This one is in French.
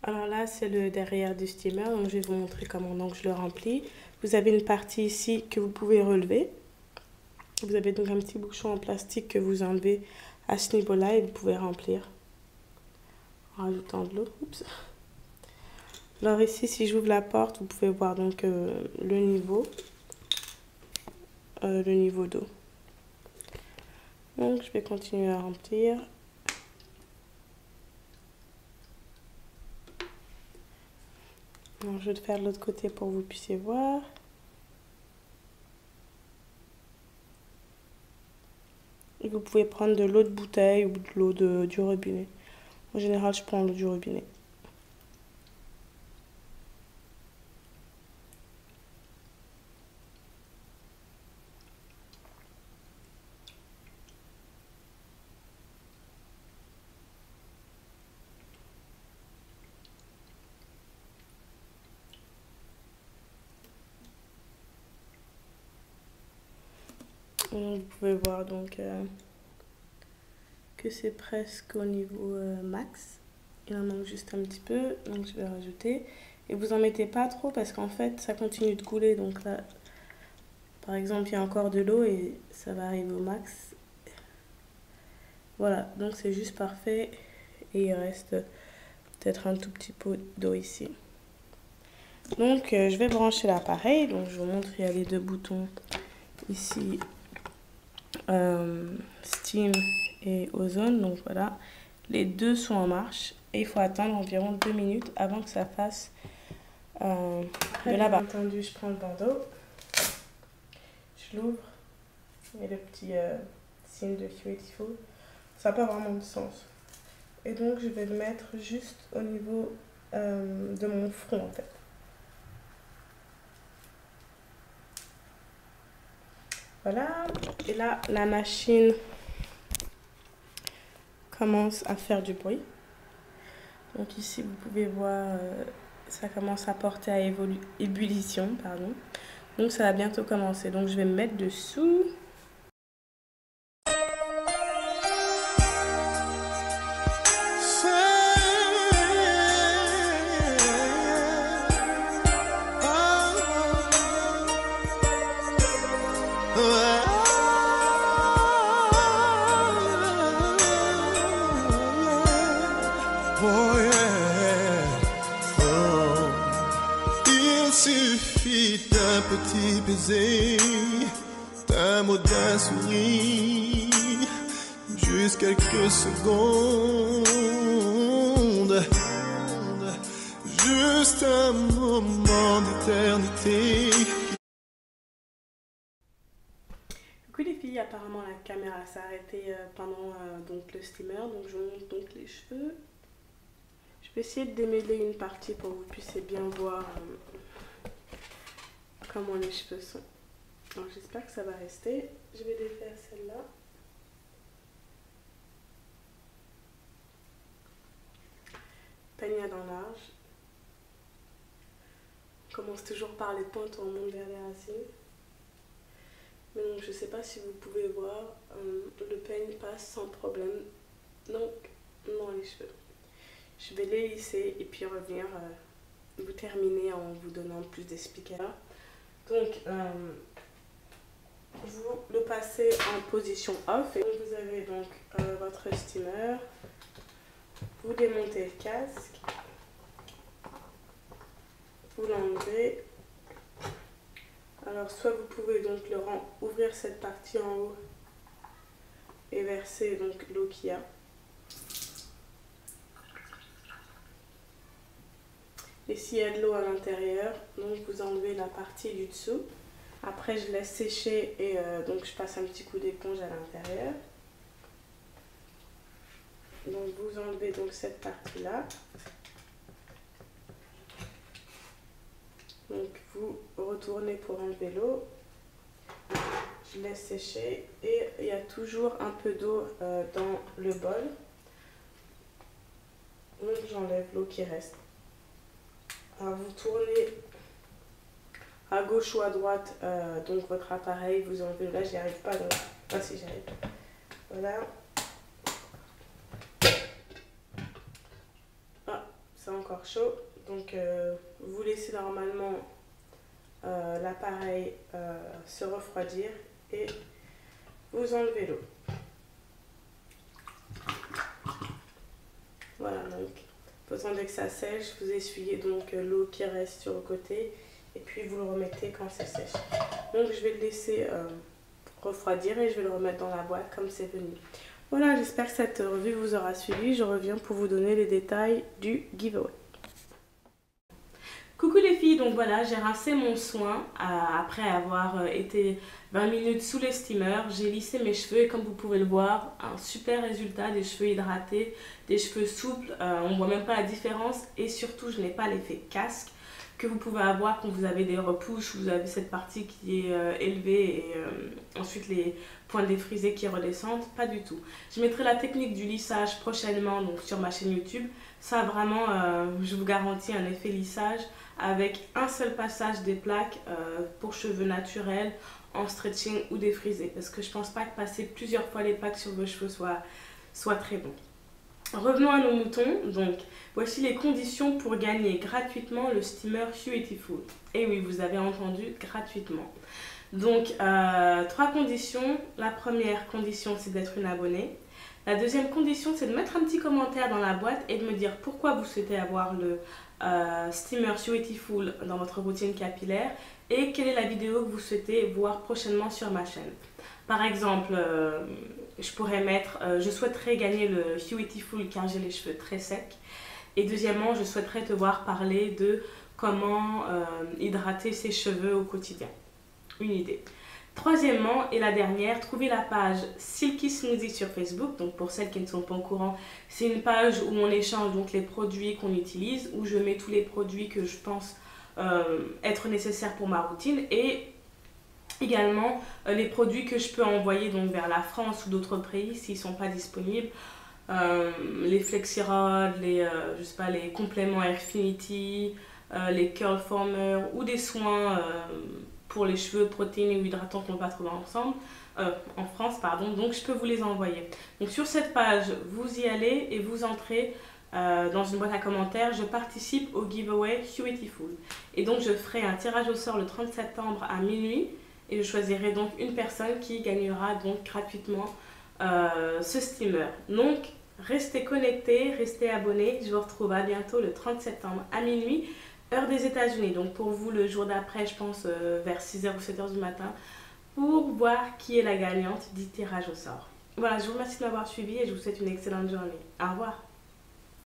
Alors là, c'est le derrière du steamer, donc je vais vous montrer comment donc je le remplis. Vous avez une partie ici que vous pouvez relever. Vous avez donc un petit bouchon en plastique que vous enlevez à ce niveau-là et vous pouvez remplir en rajoutant de l'eau. Oups. Alors ici, si j'ouvre la porte, vous pouvez voir donc le niveau d'eau. Donc je vais continuer à remplir. Alors, je vais le faire de l'autre côté pour que vous puissiez voir. Et vous pouvez prendre de l'eau de bouteille ou de l'eau du robinet. En général, je prends l'eau du robinet. Vous pouvez voir donc que c'est presque au niveau max. Il en manque juste un petit peu, donc je vais rajouter. Et vous en mettez pas trop parce qu'en fait ça continue de couler. Donc là, par exemple, il y a encore de l'eau et ça va arriver au max. Voilà, donc c'est juste parfait. Et il reste peut-être un tout petit peu d'eau ici. Donc je vais brancher l'appareil. Donc je vous montre, il y a les deux boutons ici. Steam et Ozone, donc voilà, les deux sont en marche et il faut attendre environ 2 minutes avant que ça fasse de la barre. Bien entendu, je prends le bandeau, je l'ouvre et le petit signe de Beautiful, ça n'a pas vraiment de sens, et donc je vais le mettre juste au niveau de mon front en fait. Voilà, et là la machine commence à faire du bruit. Donc ici vous pouvez voir, ça commence à porter à ébullition, pardon. Donc ça va bientôt commencer. Donc je vais me mettre dessous. Il suffit d'un petit baiser, d'un mot, d'un sourire, juste quelques secondes, juste un moment d'éternité. Coucou les filles, apparemment la caméra s'est arrêtée pendant donc le steamer, donc je vous montre donc les cheveux. Je vais essayer de démêler une partie pour que vous puissiez bien voir comment les cheveux sont. Alors j'espère que ça va rester. Je vais défaire celle-là. Peignade en large. On commence toujours par les pointes, on monte vers les racines. Mais donc je ne sais pas si vous pouvez voir, le peigne passe sans problème. Donc dans les cheveux. Je vais les lisser et puis revenir vous terminer en vous donnant plus d'explications. Donc vous le passez en position off et vous avez donc votre steamer. Vous démontez le casque, vous l'enlevez. Alors soit vous pouvez donc ouvrir cette partie en haut et verser donc l'eau qu'il y a. Et s'il y a de l'eau à l'intérieur, donc vous enlevez la partie du dessous. Après je laisse sécher et donc je passe un petit coup d'éponge à l'intérieur. Donc vous enlevez donc cette partie là. Donc vous retournez pour enlever l'eau. Je laisse sécher et il y a toujours un peu d'eau dans le bol. Donc j'enlève l'eau qui reste. Alors vous tournez à gauche ou à droite donc votre appareil, vous enlevez, là j'y arrive pas donc, ah si j'arrive, voilà, ah c'est encore encore chaud. Donc vous laissez normalement l'appareil se refroidir et vous enlevez l'eau. Voilà, donc vous attendez que ça sèche, vous essuyez donc l'eau qui reste sur le côté et puis vous le remettez quand c'est sèche. Donc je vais le laisser refroidir et je vais le remettre dans la boîte comme c'est venu. Voilà, j'espère que cette revue vous aura suivi. Je reviens pour vous donner les détails du giveaway. Coucou les filles, donc voilà, j'ai rincé mon soin après avoir été 20 minutes sous les steamers. J'ai lissé mes cheveux et comme vous pouvez le voir, un super résultat, des cheveux hydratés, des cheveux souples, on ne voit même pas la différence et surtout je n'ai pas l'effet casque que vous pouvez avoir quand vous avez des repouches, vous avez cette partie qui est élevée et ensuite les points défrisés qui redescendent, pas du tout. Je mettrai la technique du lissage prochainement donc sur ma chaîne YouTube. Ça vraiment, je vous garantis un effet lissage avec un seul passage des plaques pour cheveux naturels en stretching ou défrisé parce que je pense pas que passer plusieurs fois les plaques sur vos cheveux soit très bon. Revenons à nos moutons, donc voici les conditions pour gagner gratuitement le steamer Beautiful. Et oui, vous avez entendu, gratuitement. Donc, 3 conditions. La première condition, c'est d'être une abonnée. La deuxième condition, c'est de mettre un petit commentaire dans la boîte et de me dire pourquoi vous souhaitez avoir le steamer Beautiful dans votre routine capillaire et quelle est la vidéo que vous souhaitez voir prochainement sur ma chaîne. Par exemple, je pourrais mettre je souhaiterais gagner le Beautiful car j'ai les cheveux très secs. Et deuxièmement, je souhaiterais te voir parler de comment hydrater ses cheveux au quotidien. Une idée. Troisièmement et la dernière, trouvez la page Silky Smoothie sur Facebook. Donc pour celles qui ne sont pas au courant, c'est une page où on échange donc les produits qu'on utilise, où je mets tous les produits que je pense être nécessaires pour ma routine et également les produits que je peux envoyer donc vers la France ou d'autres pays s'ils ne sont pas disponibles. Les Flexirod, je sais pas, les compléments Airfinity, les Curl Former ou des soins pour les cheveux protéinés ou hydratants qu'on va trouver en France, pardon. Donc je peux vous les envoyer. Donc sur cette page, vous y allez et vous entrez dans une boîte à commentaires. Je participe au giveaway Beautiful. Et donc je ferai un tirage au sort le 30 septembre à minuit. Et je choisirai donc une personne qui gagnera donc gratuitement ce steamer. Donc restez connectés, restez abonnés. Je vous retrouve à bientôt le 30 septembre à minuit, heure des États-Unis. Donc pour vous le jour d'après, je pense vers 6h ou 7h du matin, pour voir qui est la gagnante du tirage au sort. Voilà, je vous remercie de m'avoir suivi et je vous souhaite une excellente journée. Au revoir.